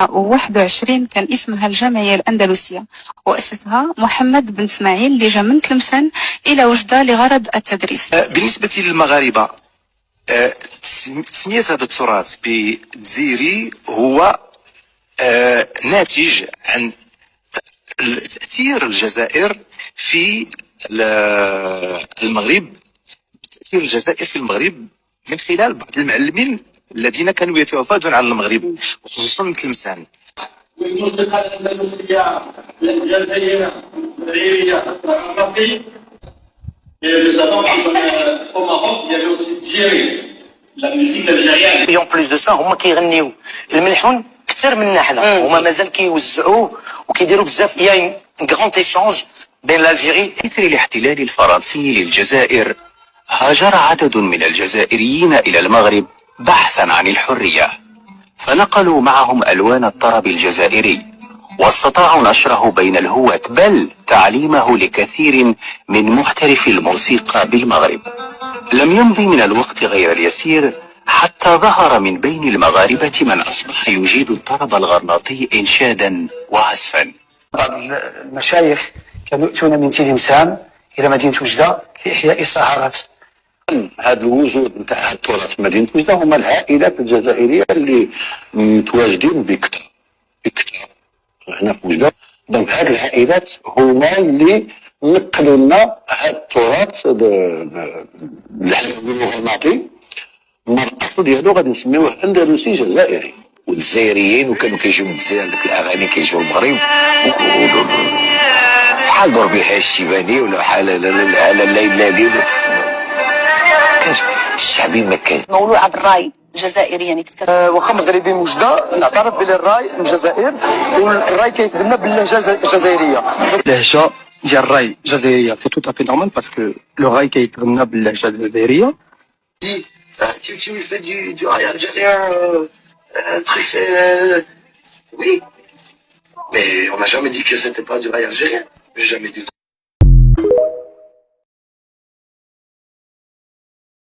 21 كان اسمها الجمعية الأندلسية، وأسسها محمد بن إسماعيل اللي جا من تلمسان إلى وجدة لغرض التدريس. بالنسبة للمغاربة، تسمية هذا التراث بدزيري هو ناتج عن تأثير الجزائر في المغرب، تأثير الجزائر في المغرب من خلال بعض المعلمين الذين كانوا يتوافدون على المغرب وخصوصا من تلمسان. والموسيقى الأندلسية الجزائرية الدريرية العراقي. Et en plus de ça هما كيغنيو الملحون اكثر منا حنا، هما مازال كيوزعوه وكيديروا بزاف. يا ان غراند ايشانج بين الجيري. إثر الاحتلال الفرنسي للجزائر، هاجر عدد من الجزائريين إلى المغرب بحثا عن الحرية، فنقلوا معهم ألوان الطرب الجزائري، واستطاعوا نشره بين الهواة بل تعليمه لكثير من محترفي الموسيقى بالمغرب. لم يمضي من الوقت غير اليسير حتى ظهر من بين المغاربة من أصبح يجيد الطرب الغرناطي إنشادا وعزفا. بعض المشايخ كانوا يأتون من تلمسان إلى مدينة وجدة لإحياء السهرات. هذا الوجود نتاع هذا التراث في مدينة وجدة هما العائلات الجزائرية اللي متواجدين بكثرة هنا في وجدة. دونك هذه العائلات هما اللي نقلوا لنا هذا التراث اللي حنا نقولوا غرناطي، ما الاصل ديالو غادي نسميوه اندلسي جزائري. والجزائريين وكانوا كيجيو من الجزائر، ديك الاغاني كيجيو المغرب بحال بربيحه الشيباني ولا بحال على الليلي كانش الشعبي ما كان مولوعه بالراي الجزائري. يعني كنت واخا مغربي وجدة نعترف بلي الراي من الجزائر، والراي كيتغنى باللهجه الجزائريه. اللهجه ديال الراي الجزائريه سي تو افي نورمال باسكو لو راي كيتغنى باللهجه الجزائريه. Tu fais du rail algérien, un truc, c'est... Oui. Mais on n'a jamais dit que c'était pas du rail algérien. J'ai jamais dit.